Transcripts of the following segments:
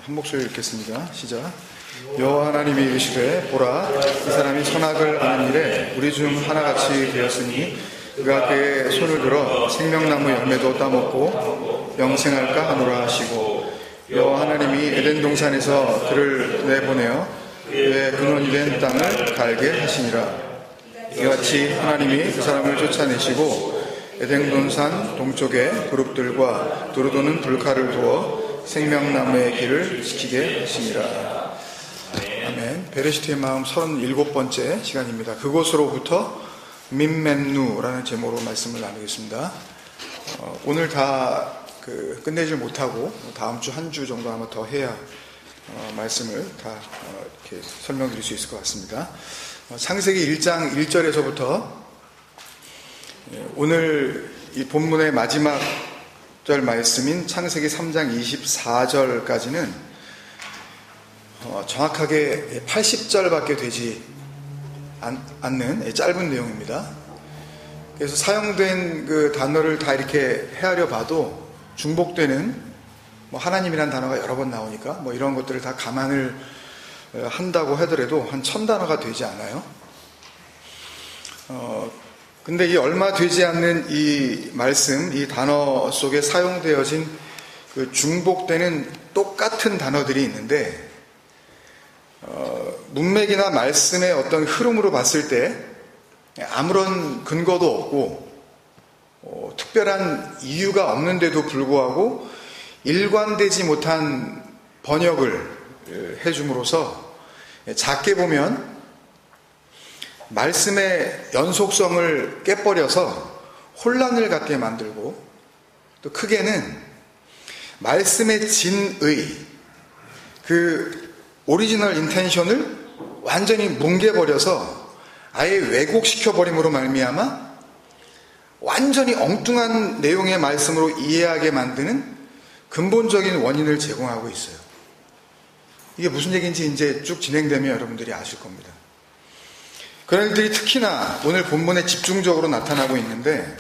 한 목소리 읽겠습니다. 시작. 여호와 하나님이 이르시되 보라, 이 사람이 선악을 아는 일에 우리 중 하나같이 되었으니 그가 그의 손을 들어 생명나무 열매도 따먹고 영생할까 하노라 하시고, 여호와 하나님이 에덴 동산에서 그를 내보내어 그의 근원이 된 땅을 갈게 하시니라. 이같이 하나님이 그 사람을 쫓아내시고 에덴 동산 동쪽에 그룹들과 두루도는 불칼을 두어 생명나무의 길을 지키게 하시니라. 아멘. 베레시트의 마음 37번째 시간입니다. 그곳으로부터 민맨누라는 제목으로 말씀을 나누겠습니다. 오늘 다 끝내질 못하고 다음 주 한 주 정도 아마 더 해야 말씀을 다 이렇게 설명드릴 수 있을 것 같습니다. 창세기 1장 1절에서부터 오늘 이 본문의 마지막 절 말씀인 창세기 3장 24절까지는 정확하게 80절밖에 되지 않는 짧은 내용입니다. 그래서 사용된 그 단어를 다 이렇게 헤아려 봐도 중복되는 하나님이라는 단어가 여러 번 나오니까 이런 것들을 다 감안을 한다고 하더라도 한 1000단어가 되지 않아요. 근데 이 얼마 되지 않는 이 말씀, 이 단어 속에 사용되어진 그 중복되는 똑같은 단어들이 있는데, 문맥이나 말씀의 어떤 흐름으로 봤을 때 아무런 근거도 없고 특별한 이유가 없는데도 불구하고 일관되지 못한 번역을 해줌으로써 작게 보면 말씀의 연속성을 깨버려서 혼란을 갖게 만들고, 또 크게는 말씀의 진의, 그 오리지널 인텐션을 완전히 뭉개버려서 아예 왜곡시켜버림으로 말미암아 완전히 엉뚱한 내용의 말씀으로 이해하게 만드는 근본적인 원인을 제공하고 있어요. 이게 무슨 얘기인지 이제 쭉 진행되면 여러분들이 아실 겁니다. 그런 일들이 특히나 오늘 본문에 집중적으로 나타나고 있는데,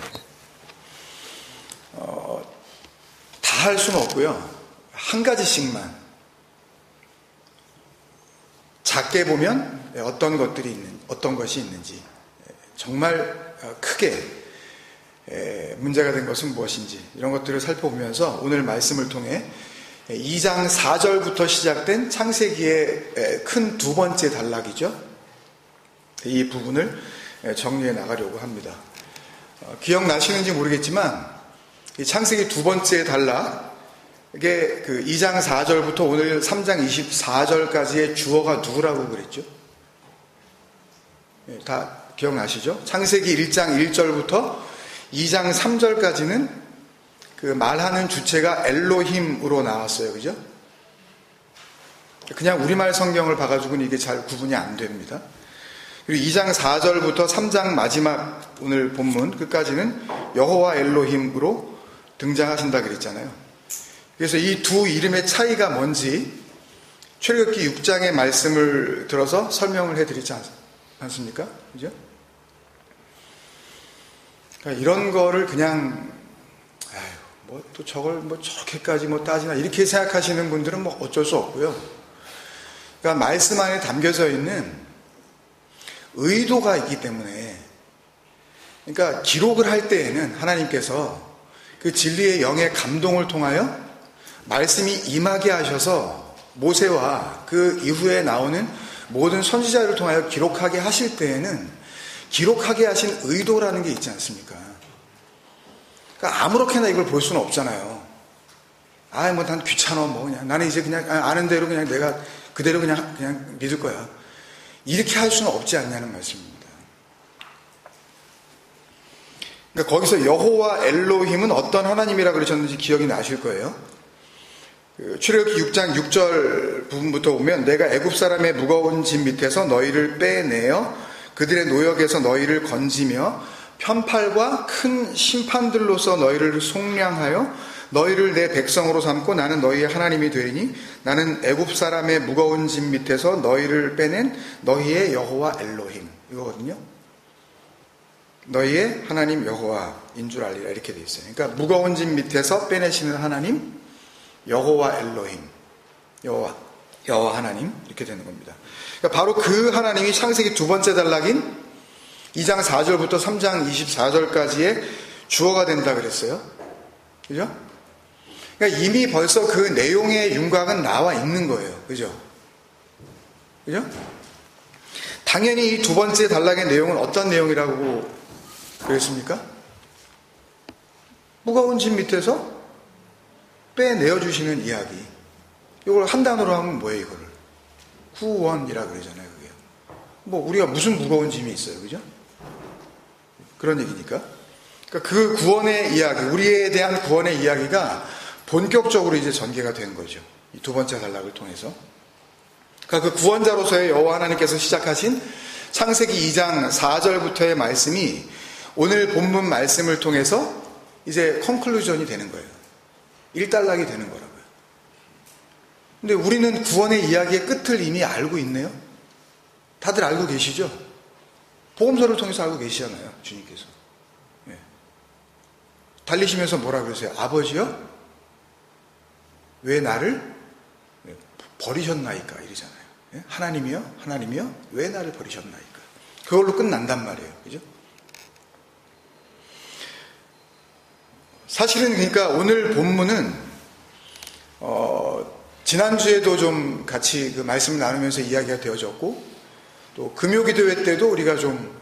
다 할 수는 없고요. 한 가지씩만 작게 보면 어떤 것이 있는지, 정말 크게 문제가 된 것은 무엇인지, 이런 것들을 살펴보면서 오늘 말씀을 통해 2장 4절부터 시작된 창세기의 큰 두 번째 단락이죠. 이 부분을 정리해 나가려고 합니다. 기억나시는지 모르겠지만 이 창세기 두 번째 단락에 그 2장 4절부터 오늘 3장 24절까지의 주어가 누구라고 그랬죠? 다 기억나시죠? 창세기 1장 1절부터 2장 3절까지는 그 말하는 주체가 엘로힘으로 나왔어요. 그죠? 그냥 우리말 성경을 봐가지고는 이게 잘 구분이 안 됩니다. 그리고 2장 4절부터 3장 마지막 오늘 본문 끝까지는 여호와 엘로힘으로 등장하신다 그랬잖아요. 그래서 이 두 이름의 차이가 뭔지 출애굽기 6장의 말씀을 들어서 설명을 해드리지 않습니까? 그죠? 그러니까 이런 거를 그냥 또 저걸 저렇게까지 따지나 이렇게 생각하시는 분들은 어쩔 수 없고요. 그러니까 말씀 안에 담겨져 있는 의도가 있기 때문에, 그러니까 기록을 할 때에는 하나님께서 그 진리의 영의 감동을 통하여 말씀이 임하게 하셔서 모세와 그 이후에 나오는 모든 선지자를 통하여 기록하게 하실 때에는 기록하게 하신 의도라는 게 있지 않습니까? 그러니까 아무렇게나 이걸 볼 수는 없잖아요. 난 귀찮아, 그냥 나는 이제 그냥 아는 대로 그냥 내가 그대로 그냥 믿을 거야. 이렇게 할 수는 없지 않냐는 말씀입니다. 그러니까 거기서 여호와 엘로힘은 어떤 하나님이라 그러셨는지 기억이 나실 거예요. 출애굽기 6장 6절 부분부터 보면, 내가 애굽 사람의 무거운 짐 밑에서 너희를 빼내어 그들의 노역에서 너희를 건지며 편팔과 큰 심판들로서 너희를 속량하여 너희를 내 백성으로 삼고 나는 너희의 하나님이 되리니 나는 애굽 사람의 무거운 짐 밑에서 너희를 빼낸 너희의 여호와 엘로힘, 이거거든요. 너희의 하나님 여호와인 줄 알리라, 이렇게 돼 있어요. 그러니까 무거운 짐 밑에서 빼내시는 하나님 여호와 엘로힘, 여호와 하나님 이렇게 되는 겁니다. 그러니까 바로 그 하나님이 창세기 두 번째 단락인 2장 4절부터 3장 24절까지의 주어가 된다 그랬어요. 그죠? 그러니까 이미 벌써 그 내용의 윤곽은 나와 있는 거예요. 그죠? 그죠? 당연히 이 두 번째 단락의 내용은 어떤 내용이라고 그랬습니까? 무거운 짐 밑에서 빼내어주시는 이야기. 이걸 한 단어로 하면 뭐예요, 이거를? 구원이라 그러잖아요, 그게. 뭐, 우리가 무슨 무거운 짐이 있어요, 그죠? 그런 얘기니까. 그러니까 그 구원의 이야기, 우리에 대한 구원의 이야기가 본격적으로 이제 전개가 된 거죠. 이 두 번째 단락을 통해서. 그러니까 그 구원자로서의 여호와 하나님께서 시작하신 창세기 2장 4절부터의 말씀이 오늘 본문 말씀을 통해서 이제 컨클루전이 되는 거예요. 1단락이 되는 거라고요. 근데 우리는 구원의 이야기의 끝을 이미 알고 있네요. 다들 알고 계시죠? 복음서를 통해서 알고 계시잖아요, 주님께서. 예. 달리시면서 뭐라 그러세요? 아버지요? 왜 나를 버리셨나이까? 이러잖아요. 예? 하나님이요? 하나님이요? 왜 나를 버리셨나이까? 그걸로 끝난단 말이에요. 그죠? 사실은 그러니까 오늘 본문은 지난주에도 좀 같이 그 말씀을 나누면서 이야기가 되어졌고 또 금요기도회 때도 우리가 좀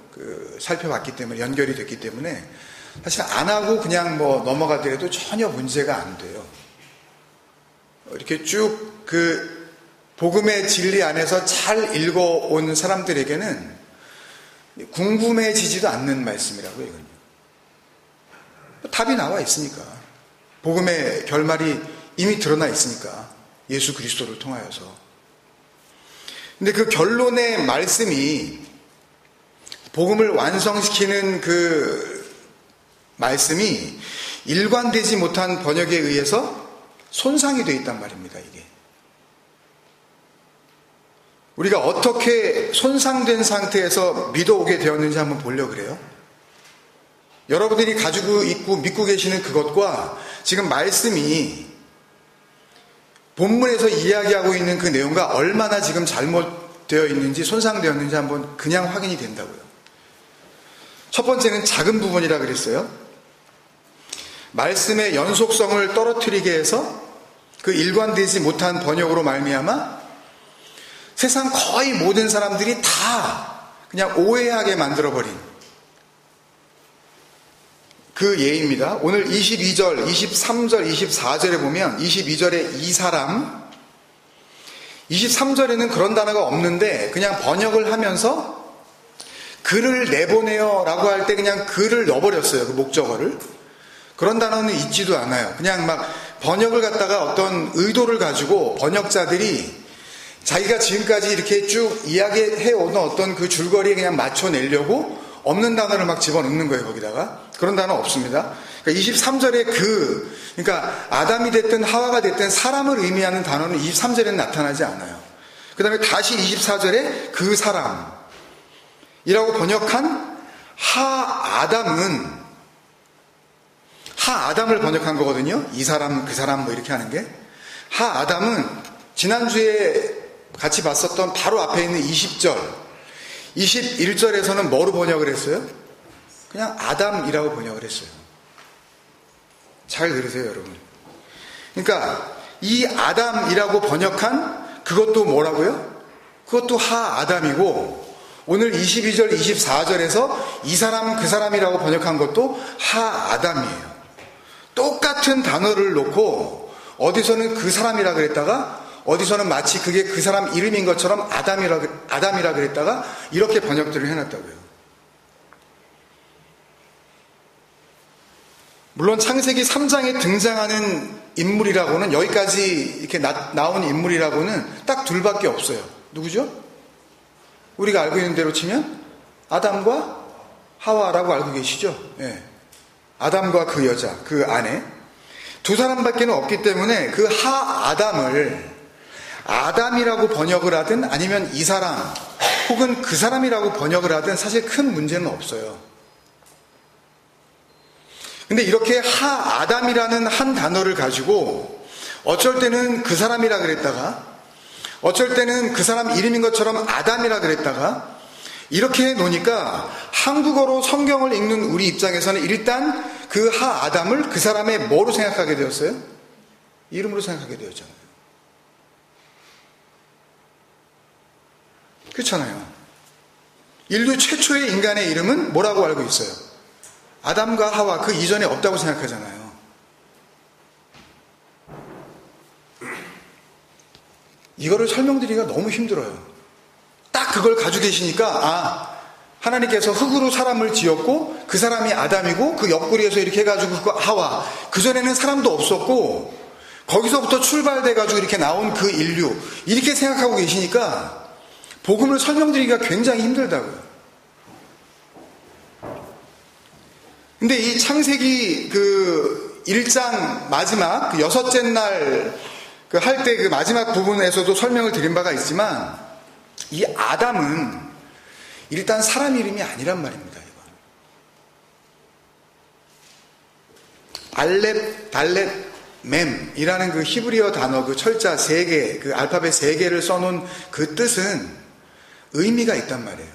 살펴봤기 때문에 연결이 됐기 때문에 사실 안 하고 그냥 뭐 넘어가더라도 전혀 문제가 안 돼요. 이렇게 쭉 그 복음의 진리 안에서 잘 읽어온 사람들에게는 궁금해지지도 않는 말씀이라고요, 이건요. 답이 나와 있으니까. 복음의 결말이 이미 드러나 있으니까. 예수 그리스도를 통하여서. 근데 그 결론의 말씀이 복음을 완성시키는 그 말씀이 일관되지 못한 번역에 의해서 손상이 되어 있단 말입니다, 이게. 우리가 어떻게 손상된 상태에서 믿어오게 되었는지 한번 보려고 그래요. 여러분들이 가지고 있고 믿고 계시는 그것과 지금 말씀이 본문에서 이야기하고 있는 그 내용과 얼마나 지금 잘못되어 있는지 손상되었는지 한번 그냥 확인이 된다고요. 첫 번째는 작은 부분이라 그랬어요. 말씀의 연속성을 떨어뜨리게 해서 그 일관되지 못한 번역으로 말미암아 세상 거의 모든 사람들이 다 그냥 오해하게 만들어버린 그 예입니다. 오늘 22절, 23절, 24절에 보면 22절에 이 사람, 23절에는 그런 단어가 없는데 그냥 번역을 하면서 그를 내보내요 라고 할 때 그냥 그를 넣어버렸어요. 그 목적어를. 그런 단어는 있지도 않아요. 그냥 막 번역을 갖다가 어떤 의도를 가지고 번역자들이 자기가 지금까지 이렇게 쭉 이야기해오는 어떤 그 줄거리에 그냥 맞춰내려고 없는 단어를 막 집어넣는 거예요, 거기다가. 그런 단어 없습니다. 그러니까 23절에 그러니까 아담이 됐든 하와가 됐든 사람을 의미하는 단어는 23절에는 나타나지 않아요. 그 다음에 다시 24절에 그 사람이라고 번역한 하아담을 번역한 거거든요. 이 사람, 그 사람 뭐 이렇게 하는 게. 하아담은 지난주에 같이 봤었던 바로 앞에 있는 20절, 21절에서는 뭐로 번역을 했어요? 그냥 아담이라고 번역을 했어요. 잘 들으세요, 여러분. 그러니까 이 아담이라고 번역한 그것도 뭐라고요? 그것도 하아담이고 오늘 22절, 24절에서 이 사람, 그 사람이라고 번역한 것도 하아담이에요. 똑같은 단어를 놓고 어디서는 그 사람이라 그랬다가 어디서는 마치 그게 그 사람 이름인 것처럼 아담이라 그랬다가 이렇게 번역들을 해놨다고요. 물론 창세기 3장에 등장하는 인물이라고는 여기까지 이렇게 나온 인물이라고는 딱 둘밖에 없어요. 누구죠? 우리가 알고 있는 대로 치면 아담과 하와라고 알고 계시죠? 예. 아담과 그 여자, 그 아내 두 사람밖에 없기 때문에 그 하아담을 아담이라고 번역을 하든 아니면 이 사람 혹은 그 사람이라고 번역을 하든 사실 큰 문제는 없어요. 근데 이렇게 하아담이라는 한 단어를 가지고 어쩔 때는 그 사람이라 그랬다가, 어쩔 때는 그 사람 이름인 것처럼 아담이라 그랬다가, 이렇게 해놓으니까 한국어로 성경을 읽는 우리 입장에서는 일단 그 하 아담을 그 사람의 뭐로 생각하게 되었어요? 이름으로 생각하게 되었잖아요. 그렇잖아요. 인류 최초의 인간의 이름은 뭐라고 알고 있어요? 아담과 하와, 그 이전에 없다고 생각하잖아요. 이거를 설명드리기가 너무 힘들어요. 딱 그걸 가지고 계시니까 하나님께서 흙으로 사람을 지었고 그 사람이 아담이고 그 옆구리에서 이렇게 해가지고 그 하와, 그전에는 사람도 없었고 거기서부터 출발돼가지고 이렇게 나온 그 인류, 이렇게 생각하고 계시니까 복음을 설명드리기가 굉장히 힘들다고요. 근데 이 창세기 그 1장 마지막 그 여섯째 날 그 할 때 그 마지막 부분에서도 설명을 드린 바가 있지만, 이 아담은 일단 사람 이름이 아니란 말입니다. 알렙, 달렙, mem이라는 그 히브리어 단어, 그 철자 3개, 그 알파벳 3개를 써놓은 그 뜻은 의미가 있단 말이에요.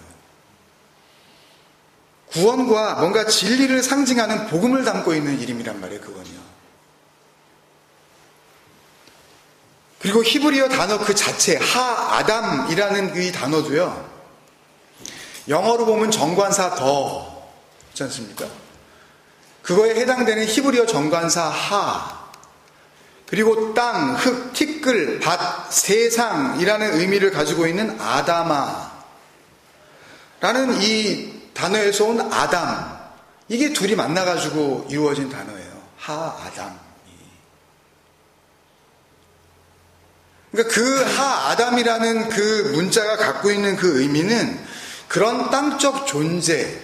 구원과 뭔가 진리를 상징하는 복음을 담고 있는 이름이란 말이에요, 그건요. 그리고 히브리어 단어 그 자체, 하아담이라는 이 단어도요, 영어로 보면 정관사 더, 그렇지 않습니까? 그거에 해당되는 히브리어 정관사 하, 그리고 땅, 흙, 티끌, 밭, 세상이라는 의미를 가지고 있는 아다마 라는 이 단어에서 온 아담, 이게 둘이 만나가지고 이루어진 단어예요. 하아담. 그러니까 그 하아담이라는 그 문자가 갖고 있는 그 의미는 그런 땅적 존재,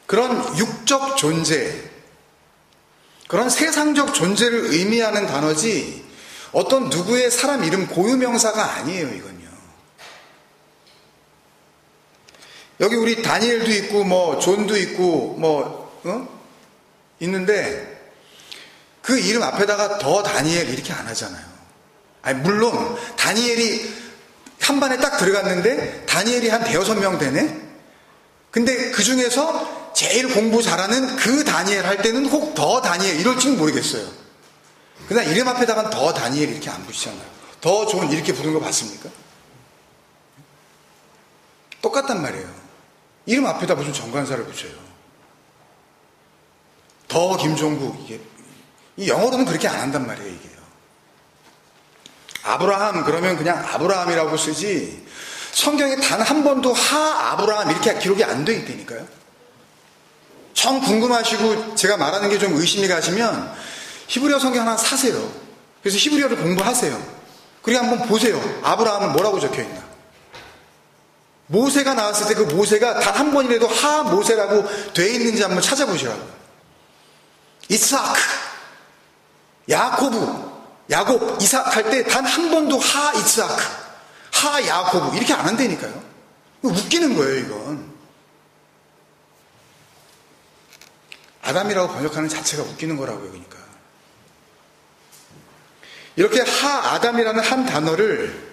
그런 육적 존재, 그런 세상적 존재를 의미하는 단어지 어떤 누구의 사람 이름 고유명사가 아니에요, 이건요. 여기 우리 다니엘도 있고 뭐 존도 있고 있는데 그 이름 앞에다가 더 다니엘 이렇게 안 하잖아요. 아니 물론 다니엘이 한 반에 딱 들어갔는데 다니엘이 한 5-6명 되네? 근데 그 중에서 제일 공부 잘하는 그 다니엘 할 때는 혹 더 다니엘 이럴지는 모르겠어요. 그냥 이름 앞에다가 더 다니엘 이렇게 안 붙이잖아요. 더 존 이렇게 부른 거 봤습니까? 똑같단 말이에요. 이름 앞에다 무슨 정관사를 붙여요. 더 김종국, 이게 이 영어로는 그렇게 안 한단 말이에요, 이게요. 아브라함 그러면 그냥 아브라함이라고 쓰지 성경에 단 한 번도 하 아브라함 이렇게 기록이 안 돼 있다니까요. 정 궁금하시고 제가 말하는 게 좀 의심이 가시면 히브리어 성경 하나 사세요. 그래서 히브리어를 공부하세요. 그리고 한번 보세요. 아브라함은 뭐라고 적혀 있나. 모세가 나왔을 때 그 모세가 단 한 번이라도 하 모세라고 돼 있는지 한번 찾아보시라고. 이삭, 야곱, 이삭 할 때 단 한 번도 하 이삭, 하 야곱 이렇게 안 한다니까요. 웃기는 거예요, 이건. 아담이라고 번역하는 자체가 웃기는 거라고요, 그러니까. 이렇게 하 아담이라는 한 단어를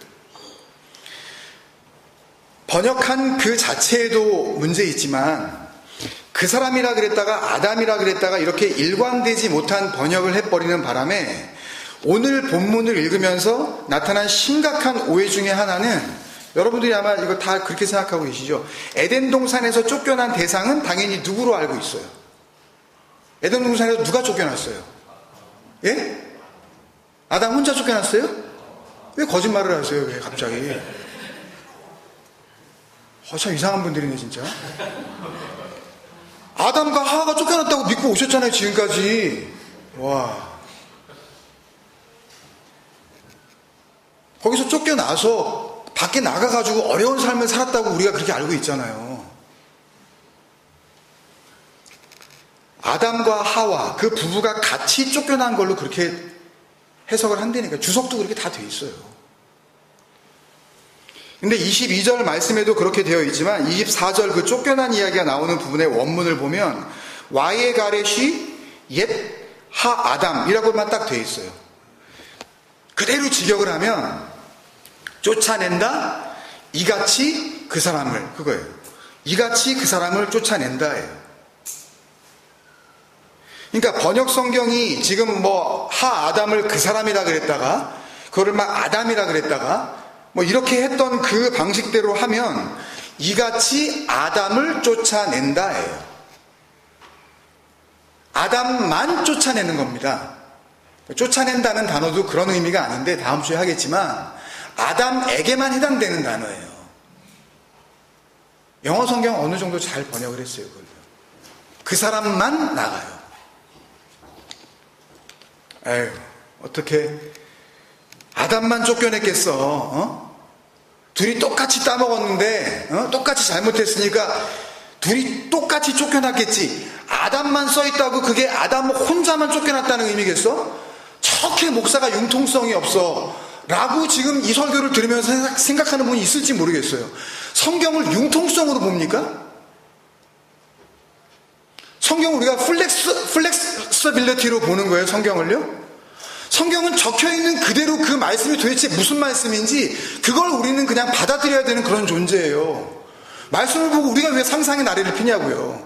번역한 그 자체에도 문제 있지만 그 사람이라 그랬다가 아담이라 그랬다가 이렇게 일관되지 못한 번역을 해버리는 바람에 오늘 본문을 읽으면서 나타난 심각한 오해 중에 하나는, 여러분들이 아마 이거 다 그렇게 생각하고 계시죠? 에덴 동산에서 쫓겨난 대상은 당연히 누구로 알고 있어요? 에덴 동산에서 누가 쫓겨났어요? 예? 아담 혼자 쫓겨났어요? 왜 거짓말을 하세요? 왜 갑자기? 참 이상한 분들이네 진짜. 아담과 하와가 쫓겨났다고 믿고 오셨잖아요, 지금까지. 와. 거기서 쫓겨나서 밖에 나가가지고 어려운 삶을 살았다고 우리가 그렇게 알고 있잖아요. 아담과 하와, 그 부부가 같이 쫓겨난 걸로 그렇게 해석을 한다니까. 주석도 그렇게 다 돼 있어요. 근데 22절 말씀에도 그렇게 되어 있지만 24절 그 쫓겨난 이야기가 나오는 부분의 원문을 보면 와예 가렛이 옛 하 아담이라고만 딱 돼 있어요. 그대로 직역을 하면 쫓아낸다, 이같이 그 사람을, 그거예요. 이같이 그 사람을 쫓아낸다예요. 그러니까 번역 성경이 지금 뭐 하 아담을 그 사람이라 그랬다가 그거를 막 아담이라 그랬다가 뭐 이렇게 했던 그 방식대로 하면 이같이 아담을 쫓아낸다예요. 아담만 쫓아내는 겁니다. 쫓아낸다는 단어도 그런 의미가 아닌데 다음 주에 하겠지만 아담에게만 해당되는 단어예요. 영어 성경 어느 정도 잘 번역을 했어요. 그걸요. 그 사람만 나가요. 에휴, 어떻게 아담만 쫓겨냈겠어? 둘이 똑같이 따먹었는데 똑같이 잘못했으니까 둘이 똑같이 쫓겨났겠지. 아담만 써있다고 그게 아담 혼자만 쫓겨났다는 의미겠어? 척해 목사가 융통성이 없어 라고 지금 이 설교를 들으면서 생각하는 분이 있을지 모르겠어요. 성경을 융통성으로 봅니까? 성경을 우리가 플렉서빌리티로 보는 거예요. 성경을요. 성경은 적혀있는 그대로 그 말씀이 도대체 무슨 말씀인지 그걸 우리는 그냥 받아들여야 되는 그런 존재예요. 말씀을 보고 우리가 왜 상상의 나래를 피냐고요.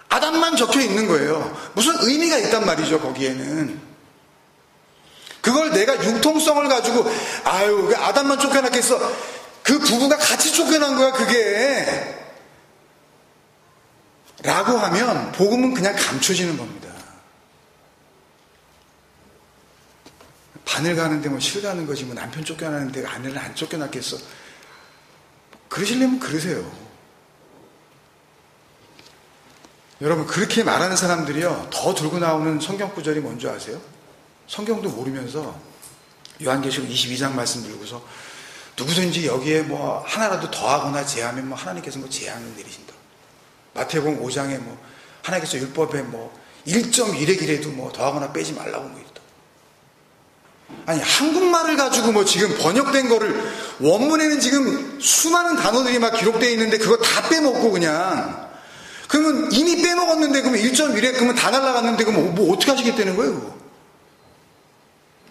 아담만 적혀있는 거예요. 무슨 의미가 있단 말이죠. 거기에는 그걸 내가 융통성을 가지고 아유 아담만 쫓겨났겠어. 그 부부가 같이 쫓겨난 거야 그게 라고 하면 복음은 그냥 감춰지는 겁니다. 바늘 가는데 뭐 실 가는 거지 뭐 남편 쫓겨나는데 아내는 안 쫓겨났겠어. 그러시려면 그러세요. 여러분 그렇게 말하는 사람들이요 더 들고 나오는 성경 구절이 뭔지 아세요? 성경도 모르면서 요한계시록 22장 말씀 들고서 누구든지 여기에 뭐 하나라도 더하거나 제하면 뭐 하나님께서 뭐 재앙을 내리신다. 마태복음 5장에 뭐 하나님께서 율법에 뭐 1.1획이라도 뭐 더하거나 빼지 말라고 뭐 이랬다. 아니 한국말을 가지고 뭐 지금 번역된 거를 원문에는 지금 수많은 단어들이 막 기록되어 있는데 그거 다 빼먹고 그냥 그러면 이미 빼먹었는데 그러면 1.1획 그러면 다 날라갔는데 그러면 뭐 어떻게 하시겠다는 거예요 그거?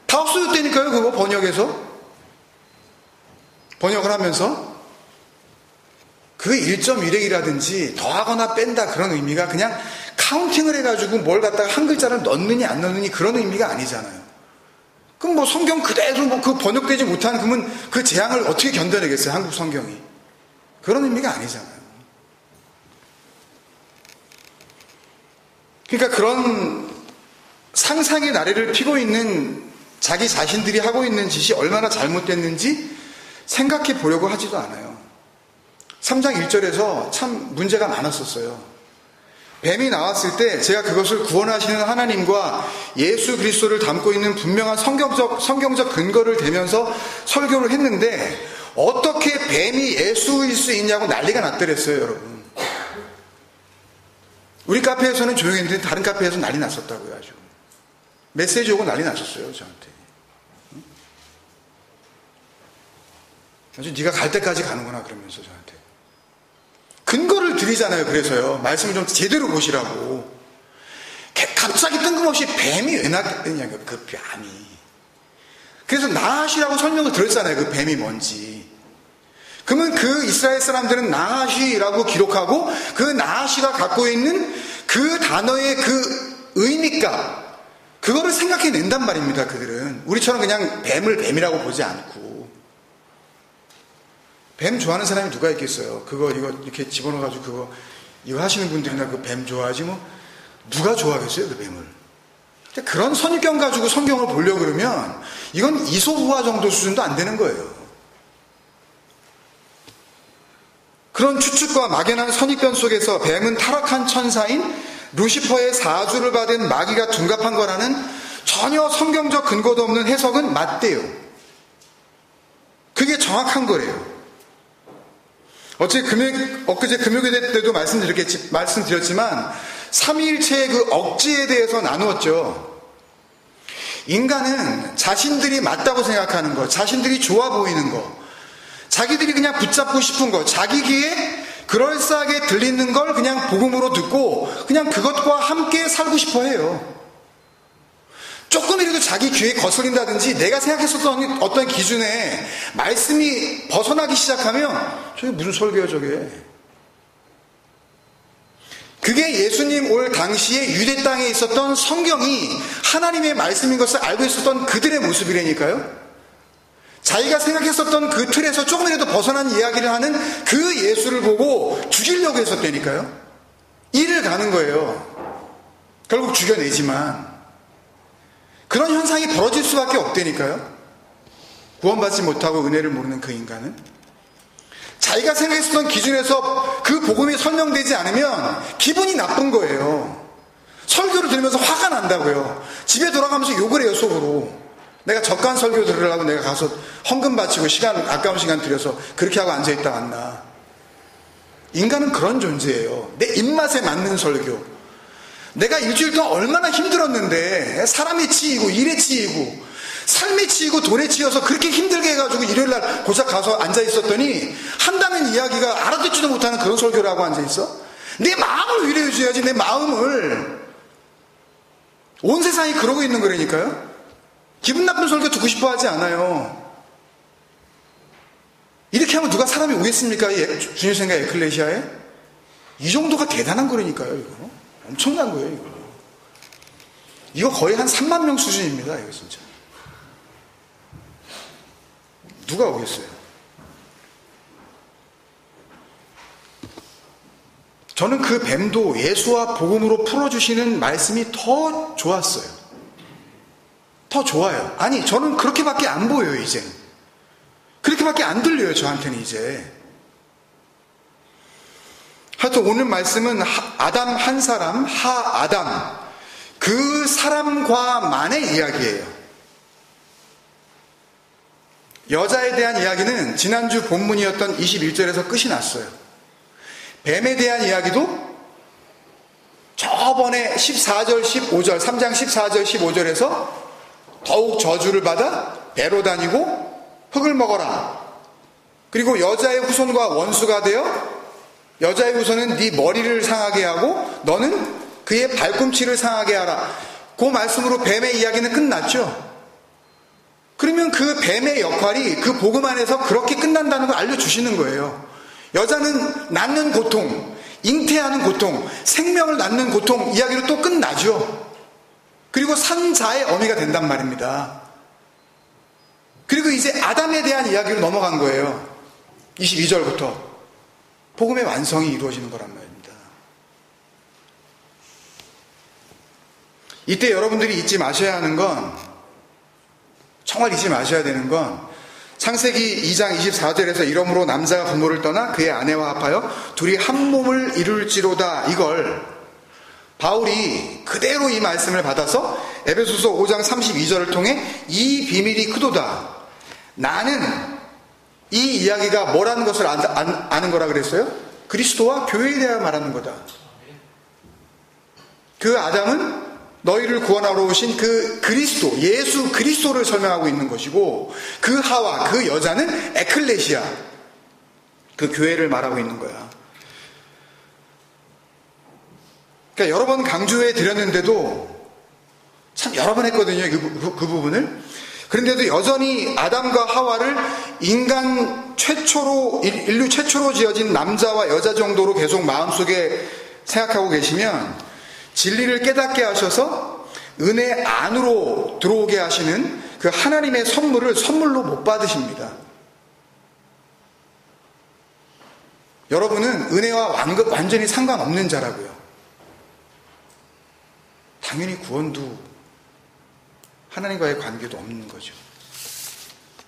다 없어졌다니까요 그거 번역을 하면서 그게 1.1획이라든지 더하거나 뺀다 그런 의미가 그냥 카운팅을 해가지고 뭘 갖다가 한 글자를 넣느니 안 넣느니 그런 의미가 아니잖아요. 그럼 뭐 성경 그대로 뭐 그 번역되지 못한 그러면 그 재앙을 어떻게 견뎌내겠어요 한국 성경이. 그런 의미가 아니잖아요. 그러니까 그런 상상의 나래를 피고 있는 자기 자신들이 하고 있는 짓이 얼마나 잘못됐는지 생각해 보려고 하지도 않아요. 3장 1절에서 참 문제가 많았었어요. 뱀이 나왔을 때 제가 그것을 구원하시는 하나님과 예수 그리스도를 담고 있는 분명한 성경적 근거를 대면서 설교를 했는데 어떻게 뱀이 예수일 수 있냐고 난리가 났더랬어요 여러분. 우리 카페에서는 조용했는데 다른 카페에서 난리 났었다고요. 아주 메시지 오고 난리 났었어요 저한테. 아주 네가 갈 때까지 가는구나 그러면서 저한테 근거를 드리잖아요. 그래서요 말씀을 좀 제대로 보시라고. 갑자기 뜬금없이 뱀이 왜 나왔냐고. 그 뱀이 그래서 나하시라고 설명을 드렸잖아요. 그 뱀이 뭔지. 그러면 그 이스라엘 사람들은 나하시라고 기록하고 그 나하시가 갖고 있는 그 단어의 그 의미가 그거를 생각해낸단 말입니다. 그들은 우리처럼 그냥 뱀을 뱀이라고 보지 않고. 뱀 좋아하는 사람이 누가 있겠어요? 그거 이거 이렇게 집어넣어가지고 이거 하시는 분들이나 그 뱀 좋아하지 뭐 누가 좋아하겠어요 그 뱀을. 그런 선입견 가지고 성경을 보려고 그러면 이건 이솝우화 정도 수준도 안 되는 거예요. 그런 추측과 막연한 선입견 속에서 뱀은 타락한 천사인 루시퍼의 사주를 받은 마귀가 둔갑한 거라는 전혀 성경적 근거도 없는 해석은 맞대요. 그게 정확한 거래요. 엊그제 금요일 때도 말씀드렸지만 삼위일체의 그 억지에 대해서 나누었죠. 인간은 자신들이 맞다고 생각하는 것, 자신들이 좋아 보이는 것, 자기들이 그냥 붙잡고 싶은 것, 자기 귀에 그럴싸하게 들리는 걸 그냥 복음으로 듣고 그냥 그것과 함께 살고 싶어 해요. 조금이라도 자기 귀에 거슬린다든지 내가 생각했었던 어떤 기준에 말씀이 벗어나기 시작하면 저게 무슨 설교야 저게. 그게 예수님 올 당시에 유대 땅에 있었던 성경이 하나님의 말씀인 것을 알고 있었던 그들의 모습이라니까요. 자기가 생각했었던 그 틀에서 조금이라도 벗어난 이야기를 하는 그 예수를 보고 죽이려고 했었다니까요. 이를 가는 거예요. 결국 죽여내지만 그런 현상이 벌어질 수밖에 없다니까요. 구원받지 못하고 은혜를 모르는 그 인간은 자기가 생각했었던 기준에서 그 복음이 설명되지 않으면 기분이 나쁜 거예요. 설교를 들으면서 화가 난다고요. 집에 돌아가면서 욕을 해요, 속으로. 내가 저간 설교 들으려고 내가 가서 헌금 바치고 아까운 시간 들여서 그렇게 하고 앉아있다 왔나. 인간은 그런 존재예요. 내 입맛에 맞는 설교. 내가 일주일 동안 얼마나 힘들었는데 사람에 치이고 일에 치이고 삶에 치이고 돈에 치여서 그렇게 힘들게 해가지고 일요일날 고작 가서 앉아있었더니 한다는 이야기가 알아듣지도 못하는 그런 설교를 하고 앉아있어? 내 마음을 위로해줘야지. 내 마음을. 온 세상이 그러고 있는 거라니까요. 기분 나쁜 설교 듣고 싶어 하지 않아요. 이렇게 하면 누가 사람이 오겠습니까? 주님 생각 에클레시아에? 이 정도가 대단한 거라니까요. 이거 엄청난 거예요. 이거 거의 한 3만 명 수준입니다. 이거 진짜 누가 오겠어요? 저는 그 뱀도 예수와 복음으로 풀어주시는 말씀이 더 좋았어요. 더 좋아요. 아니, 저는 그렇게밖에 안 보여요, 이제. 그렇게밖에 안 들려요, 저한테는 이제. 하여튼 오늘 말씀은 아담 한 사람, 하아담, 그 사람과만의 이야기예요. 여자에 대한 이야기는 지난주 본문이었던 21절에서 끝이 났어요. 뱀에 대한 이야기도 저번에 14절, 15절, 3장 14절, 15절에서 더욱 저주를 받아 배로 다니고 흙을 먹어라. 그리고 여자의 후손과 원수가 되어 여자의 후손은 네 머리를 상하게 하고 너는 그의 발꿈치를 상하게 하라. 그 말씀으로 뱀의 이야기는 끝났죠. 그러면 그 뱀의 역할이 그 복음 안에서 그렇게 끝난다는 걸 알려주시는 거예요. 여자는 낳는 고통, 잉태하는 고통, 생명을 낳는 고통 이야기로 또 끝나죠. 그리고 산자의 어미가 된단 말입니다. 그리고 이제 아담에 대한 이야기로 넘어간 거예요. 22절부터 복음의 완성이 이루어지는 거란 말입니다. 이때 여러분들이 잊지 마셔야 하는 건, 정말 잊지 마셔야 되는 건 창세기 2장 24절에서 이러므로 남자가 부모를 떠나 그의 아내와 합하여 둘이 한 몸을 이룰지로다, 이걸 바울이 그대로 이 말씀을 받아서 에베소서 5장 32절을 통해 이 비밀이 크도다. 나는 이 이야기가 뭐라는 것을 아는 거라 그랬어요? 그리스도와 교회에 대하여 말하는 거다. 그 아담은 너희를 구원하러 오신 그 그리스도, 예수 그리스도를 설명하고 있는 것이고, 그 하와, 그 여자는 에클레시아, 그 교회를 말하고 있는 거야. 그러니까 여러 번 강조해 드렸는데도 참 여러 번 했거든요, 그 부분을. 그런데도 여전히 아담과 하와를 인간 최초로, 인류 최초로 지어진 남자와 여자 정도로 계속 마음속에 생각하고 계시면 진리를 깨닫게 하셔서 은혜 안으로 들어오게 하시는 그 하나님의 선물을 선물로 못 받으십니다. 여러분은 은혜와 완전히 상관없는 자라고요. 당연히 구원도 하나님과의 관계도 없는 거죠.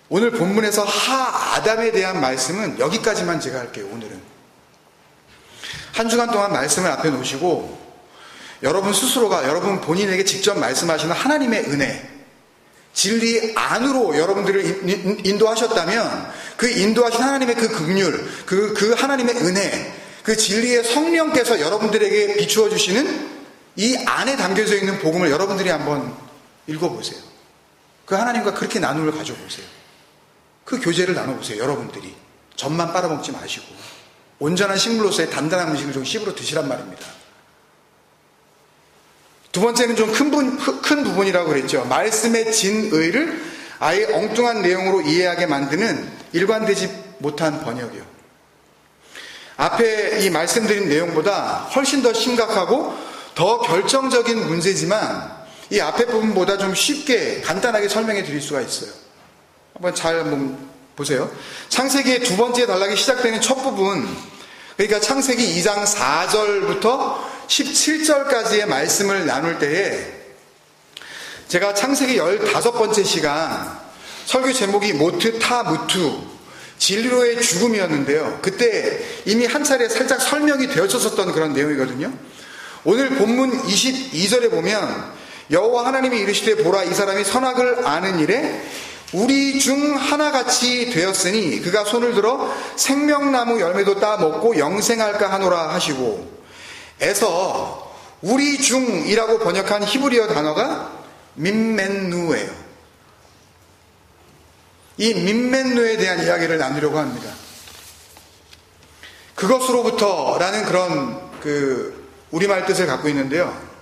오늘 본문에서 하아담에 대한 말씀은 여기까지만 제가 할게요. 오늘은 한 주간 동안 말씀을 앞에 놓으시고 여러분 스스로가 여러분 본인에게 직접 말씀하시는 하나님의 은혜, 진리 안으로 여러분들을 인도하셨다면 그 인도하신 하나님의 그 긍휼, 그 하나님의 은혜, 그 진리의 성령께서 여러분들에게 비추어 주시는 이 안에 담겨져 있는 복음을 여러분들이 한번 읽어보세요. 그 하나님과 그렇게 나눔을 가져보세요. 그 교제를 나눠보세요. 여러분들이 젖만 빨아먹지 마시고 온전한 식물로서의 단단한 음식을 좀 씹으러 드시란 말입니다. 두 번째는 좀 큰 부분이라고 그랬죠. 말씀의 진의를 아예 엉뚱한 내용으로 이해하게 만드는 일관되지 못한 번역이요. 앞에 이 말씀드린 내용보다 훨씬 더 심각하고 더 결정적인 문제지만 이 앞에 부분보다 좀 쉽게 간단하게 설명해 드릴 수가 있어요. 한번 보세요. 창세기의 두 번째 단락이 시작되는 첫 부분, 그러니까 창세기 2장 4절부터 17절까지의 말씀을 나눌 때에 제가 창세기 15번째 시간 설교 제목이 모트 타 무투, 진리로의 죽음이었는데요. 그때 이미 한 차례 살짝 설명이 되어졌었던 그런 내용이거든요. 오늘 본문 22절에 보면 여호와 하나님이 이르시되 보라 이 사람이 선악을 아는 일에 우리 중 하나같이 되었으니 그가 손을 들어 생명나무 열매도 따 먹고 영생할까 하노라 하시고, 에서 우리 중이라고 번역한 히브리어 단어가 민멘누예요. 이 민멘누에 대한 이야기를 나누려고 합니다. 그것으로부터라는 그런 우리말 뜻을 갖고 있는데요.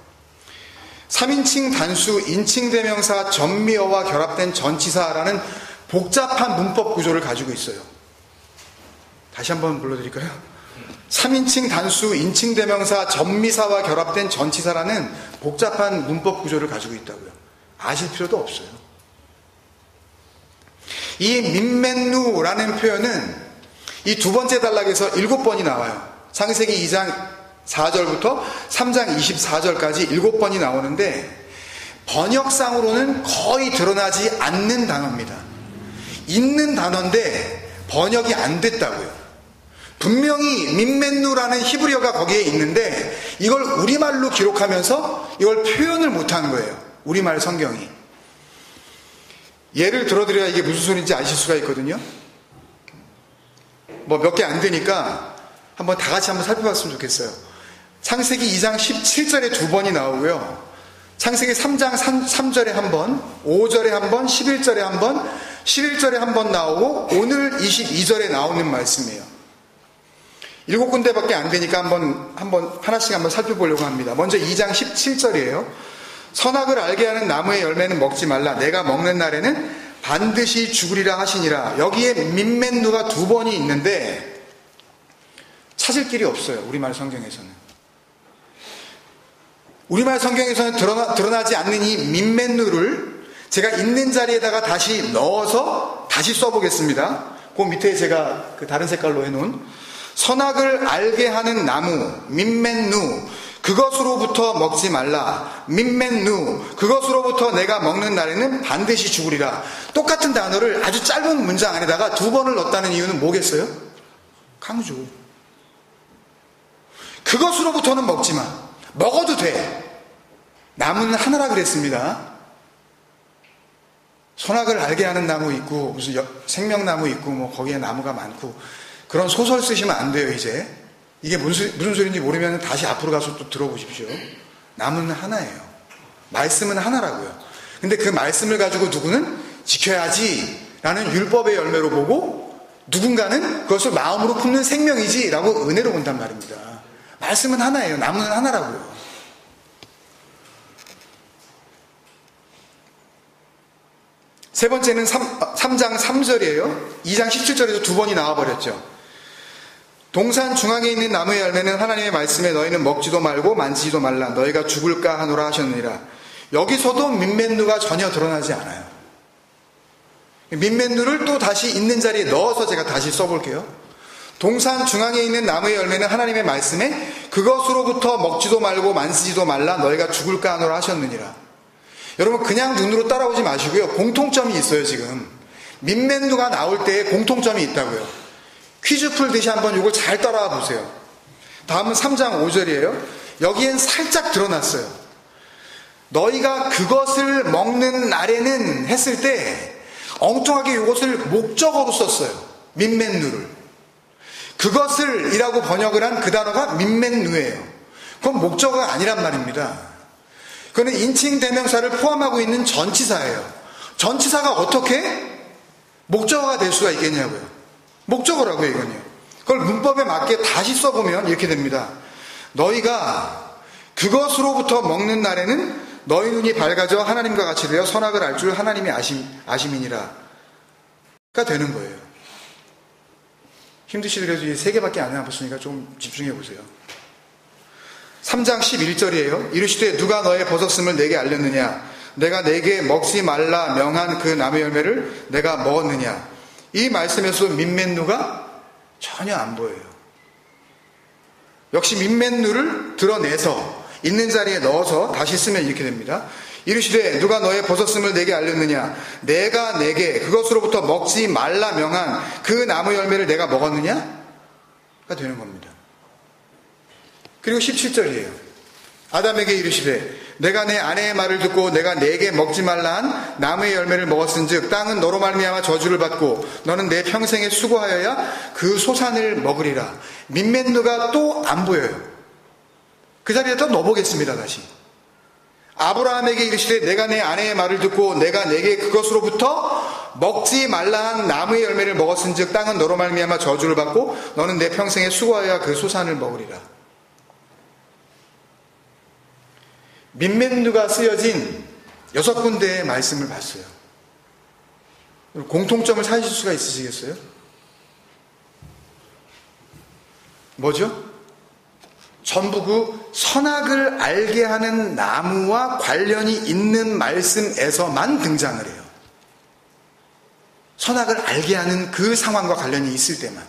3인칭 단수 인칭대명사 전미어와 결합된 전치사라는 복잡한 문법 구조를 가지고 있어요. 다시 한번 불러드릴까요? 3인칭 단수 인칭대명사 전미사와 결합된 전치사라는 복잡한 문법 구조를 가지고 있다고요. 아실 필요도 없어요. 이 민멘누라는 표현은 이 두 번째 단락에서 7번이 나와요. 창세기 2장 4절부터 3장 24절까지 7번이 나오는데 번역상으로는 거의 드러나지 않는 단어입니다. 있는 단어인데 번역이 안 됐다고요. 분명히 민멘누라는 히브리어가 거기에 있는데 이걸 우리말로 기록하면서 이걸 표현을 못한 거예요. 우리말 성경이. 예를 들어드려야 이게 무슨 소리인지 아실 수가 있거든요. 몇 개 안 되니까 한번 다 같이 한번 살펴봤으면 좋겠어요. 창세기 2장 17절에 2번이 나오고요. 창세기 3장 3절에 한 번, 5절에 한 번, 11절에 한 번, 11절에 한 번 나오고 오늘 22절에 나오는 말씀이에요. 7군데밖에 안 되니까 하나씩 한번 살펴보려고 합니다. 먼저 2장 17절이에요. 선악을 알게 하는 나무의 열매는 먹지 말라. 내가 먹는 날에는 반드시 죽으리라 하시니라. 여기에 민멘누가 2번이 있는데 찾을 길이 없어요. 우리말 성경에서는. 우리말 성경에서는 드러나지 않는 이 민멘누를 제가 있는 자리에다가 다시 넣어서 다시 써보겠습니다. 그 밑에 제가 다른 색깔로 해놓은 선악을 알게 하는 나무 민멘누, 그것으로부터 먹지 말라. 민멘누, 그것으로부터 내가 먹는 날에는 반드시 죽으리라. 똑같은 단어를 아주 짧은 문장 안에다가 2번을 넣었다는 이유는 뭐겠어요? 강조. 그것으로부터는 먹지 마. 먹어도 돼. 나무는 하나라 그랬습니다. 선악을 알게 하는 나무 있고 무슨 생명나무 있고 거기에 나무가 많고 그런 소설 쓰시면 안 돼요. 이제 이게 무슨 소리인지 모르면 다시 앞으로 가서 또 들어보십시오. 나무는 하나예요. 말씀은 하나라고요. 근데 그 말씀을 가지고 누구는 지켜야지 라는 율법의 열매로 보고 누군가는 그것을 마음으로 품는 생명이지 라고 은혜로 본단 말입니다. 말씀은 하나예요. 나무는 하나라고요. 세 번째는 3장 3절이에요. 2장 17절에서 2번이 나와버렸죠. 동산 중앙에 있는 나무의 열매는 하나님의 말씀에 너희는 먹지도 말고 만지지도 말라. 너희가 죽을까 하노라 하셨느니라. 여기서도 민멘누가 전혀 드러나지 않아요. 민멘누를 또 다시 있는 자리에 넣어서 제가 다시 써볼게요. 동산 중앙에 있는 나무의 열매는 하나님의 말씀에 그것으로부터 먹지도 말고 만지지도 말라. 너희가 죽을까 하노라 하셨느니라. 여러분 그냥 눈으로 따라오지 마시고요. 공통점이 있어요. 지금 민멘누가 나올 때에 공통점이 있다고요. 퀴즈 풀듯이 한번 이걸 잘 따라와 보세요. 다음은 3장 5절이에요. 여기엔 살짝 드러났어요. 너희가 그것을 먹는 날에는 했을 때 엉뚱하게 이것을 목적어로 썼어요. 민멘누를. 그것을 이라고 번역을 한 그 단어가 민멘누예요. 그건 목적어가 아니란 말입니다. 그거는 인칭 대명사를 포함하고 있는 전치사예요. 전치사가 어떻게 목적어가 될 수가 있겠냐고요. 목적어라고요, 이건요. 그걸 문법에 맞게 다시 써보면 이렇게 됩니다. 너희가 그것으로부터 먹는 날에는 너희 눈이 밝아져 하나님과 같이 되어 선악을 알 줄 하나님이 아심이니라 가 되는 거예요. 힘드시더라도 이 3개밖에 안 해봤으니까 좀 집중해 보세요. 3장 11절이에요. 이르시되 누가 너의 벗었음을 내게 알렸느냐? 내가 내게 먹지 말라 명한 그 나무 열매를 내가 먹었느냐? 이 말씀에서 민맨누가 전혀 안 보여요. 역시 민맨누를 드러내서 있는 자리에 넣어서 다시 쓰면 이렇게 됩니다. 이르시되 누가 너의 벗었음을 내게 알렸느냐? 내가 내게 그것으로부터 먹지 말라 명한 그 나무 열매를 내가 먹었느냐? 가 되는 겁니다. 그리고 17절이에요. 아담에게 이르시되 내가 내 아내의 말을 듣고 내가 내게 먹지 말라 한 나무의 열매를 먹었은즉 땅은 너로 말미암아 저주를 받고 너는 내 평생에 수고하여야 그 소산을 먹으리라. 민맨누가 또 안 보여요. 그 자리에다 넣어보겠습니다. 다시. 아브라함에게 이르시되 내가 내 아내의 말을 듣고 내가 내게 그것으로부터 먹지 말라 한 나무의 열매를 먹었은즉 땅은 너로 말미암아 저주를 받고 너는 내 평생에 수고하여야 그 소산을 먹으리라. 민맨누가 쓰여진 6군데의 말씀을 봤어요. 공통점을 찾으실 수가 있으시겠어요? 뭐죠? 전부 그 선악을 알게 하는 나무와 관련이 있는 말씀에서만 등장을 해요. 선악을 알게 하는 그 상황과 관련이 있을 때만.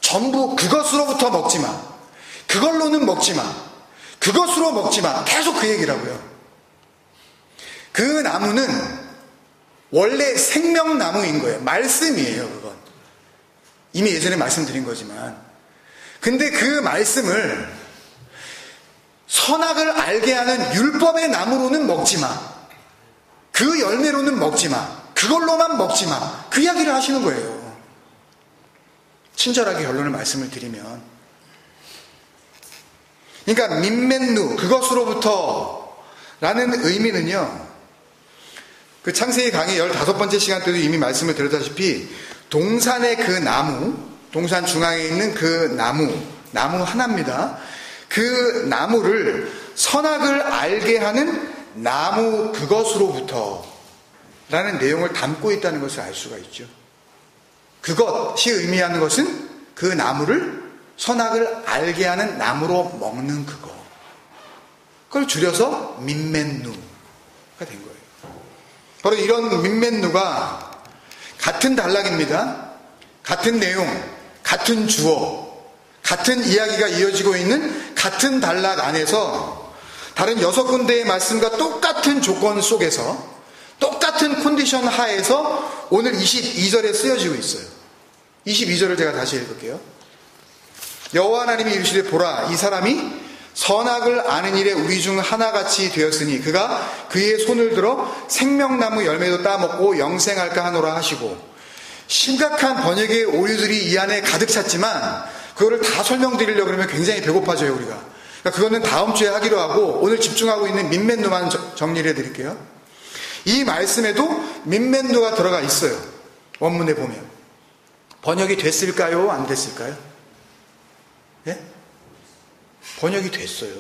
전부 그것으로부터 먹지 마. 그걸로는 먹지 마. 그것으로 먹지 마. 계속 그 얘기라고요. 그 나무는 원래 생명나무인 거예요. 말씀이에요, 그건. 이미 예전에 말씀드린 거지만. 근데 그 말씀을 선악을 알게 하는 율법의 나무로는 먹지 마. 그 열매로는 먹지 마. 그걸로만 먹지 마. 그 이야기를 하시는 거예요. 친절하게 결론을 말씀을 드리면. 그러니까 민맨누, 그것으로부터 라는 의미는요. 그 창세기 강의 15번째 시간 때도 이미 말씀을 드렸다시피 동산의 그 나무, 동산 중앙에 있는 그 나무 하나입니다. 그 나무를 선악을 알게 하는 나무 그것으로부터 라는 내용을 담고 있다는 것을 알 수가 있죠. 그것이 의미하는 것은 그 나무를 선악을 알게 하는 나무로 먹는 그거. 그걸 줄여서 민맨누가 된 거예요. 바로 이런 민맨누가 같은 단락입니다. 같은 내용, 같은 주어, 같은 이야기가 이어지고 있는 같은 단락 안에서 다른 6군데의 말씀과 똑같은 조건 속에서 똑같은 컨디션 하에서 오늘 22절에 쓰여지고 있어요. 22절을 제가 다시 읽을게요. 여호와 하나님이 이르시되 보라 이 사람이 선악을 아는 일에 우리 중 하나같이 되었으니 그가 그의 손을 들어 생명나무 열매도 따먹고 영생할까 하노라 하시고, 심각한 번역의 오류들이 이 안에 가득 찼지만 그거를 다 설명드리려고 그러면 굉장히 배고파져요 우리가. 그러니까 그거는 다음 주에 하기로 하고 오늘 집중하고 있는 민맨누만 정리를 해드릴게요. 이 말씀에도 민맨누가 들어가 있어요. 원문에 보면. 번역이 됐을까요? 안 됐을까요? 예? 번역이 됐어요.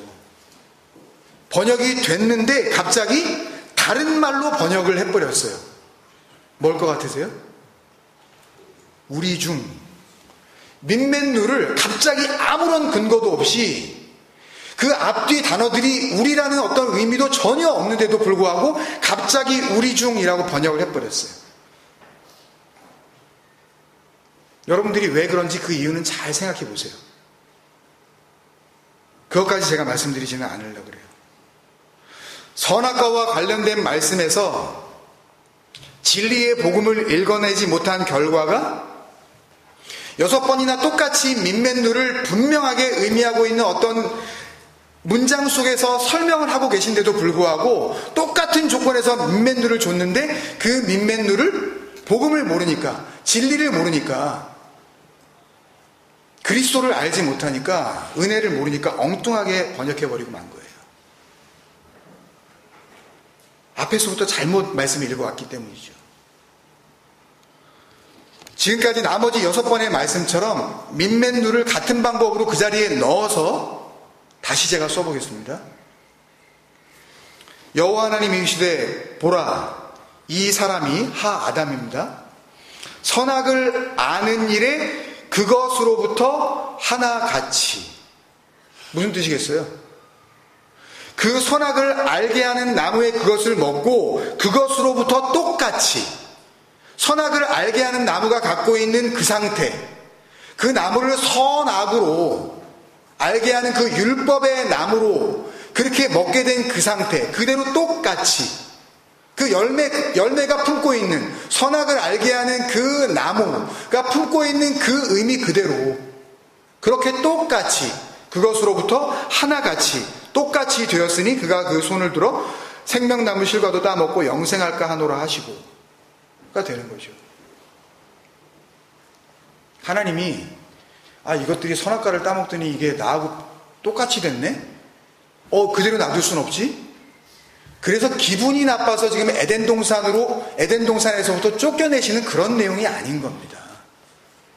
번역이 됐는데 갑자기 다른 말로 번역을 해버렸어요. 뭘 것 같으세요? 우리 중. 민맨누를 갑자기 아무런 근거도 없이 그 앞뒤 단어들이 우리라는 어떤 의미도 전혀 없는데도 불구하고 갑자기 우리 중이라고 번역을 해버렸어요. 여러분들이 왜 그런지 그 이유는 잘 생각해 보세요. 그것까지 제가 말씀드리지는 않으려고 그래요. 선악과와 관련된 말씀에서 진리의 복음을 읽어내지 못한 결과가 6번이나 똑같이 민맨누를 분명하게 의미하고 있는 어떤 문장 속에서 설명을 하고 계신데도 불구하고 똑같은 조건에서 민맨누를 줬는데 그 민맨누를 복음을 모르니까, 진리를 모르니까, 그리스도를 알지 못하니까, 은혜를 모르니까 엉뚱하게 번역해버리고 만 거예요. 앞에서부터 잘못 말씀을 읽어왔기 때문이죠. 지금까지 나머지 6번의 말씀처럼 민맷누를 같은 방법으로 그 자리에 넣어서 다시 제가 써보겠습니다. 여호와 하나님이 이르시되 보라 이 사람이 하 아담입니다. 선악을 아는 일에 그것으로부터 하나같이. 무슨 뜻이겠어요? 그 선악을 알게 하는 나무의 그것을 먹고 그것으로부터 똑같이 선악을 알게 하는 나무가 갖고 있는 그 상태, 그 나무를 선악으로 알게 하는 그 율법의 나무로 그렇게 먹게 된 그 상태, 그대로 똑같이 그 열매가 품고 있는 선악을 알게 하는 그 나무가 품고 있는 그 의미 그대로 그렇게 똑같이 그것으로부터 하나같이 똑같이 되었으니 그가 그 손을 들어 생명나무 실과도 따먹고 영생할까 하노라 하시고가 되는 거죠. 하나님이 이것들이 선악과를 따먹더니 이게 나하고 똑같이 됐네? 그대로 놔둘 순 없지? 그래서 기분이 나빠서 지금 에덴동산에서부터 쫓겨내시는 그런 내용이 아닌 겁니다.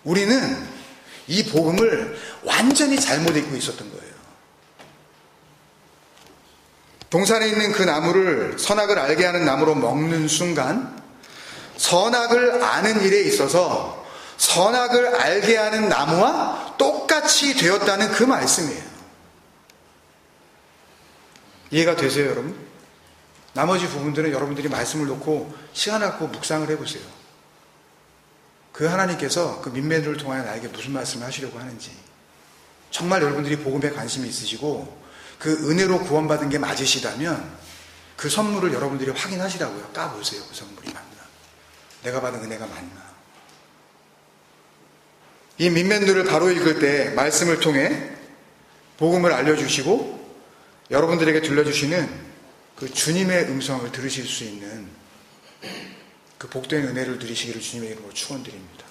우리는 이 복음을 완전히 잘못 읽고 있었던 거예요. 동산에 있는 그 나무를 선악을 알게 하는 나무로 먹는 순간 선악을 아는 일에 있어서 선악을 알게 하는 나무와 똑같이 되었다는 그 말씀이에요. 이해가 되세요, 여러분? 나머지 부분들은 여러분들이 말씀을 놓고 시간을 갖고 묵상을 해보세요. 그 하나님께서 그 민매를 통하여 나에게 무슨 말씀을 하시려고 하는지, 정말 여러분들이 복음에 관심이 있으시고 그 은혜로 구원받은 게 맞으시다면 그 선물을 여러분들이 확인하시라고요. 까보세요. 그 선물이 맞나? 내가 받은 은혜가 맞나? 이 민맷누를 바로 읽을 때 말씀을 통해 복음을 알려주시고 여러분들에게 들려주시는 그 주님의 음성을 들으실 수 있는 그 복된 은혜를 누리시기를 주님의 이름으로 축원드립니다.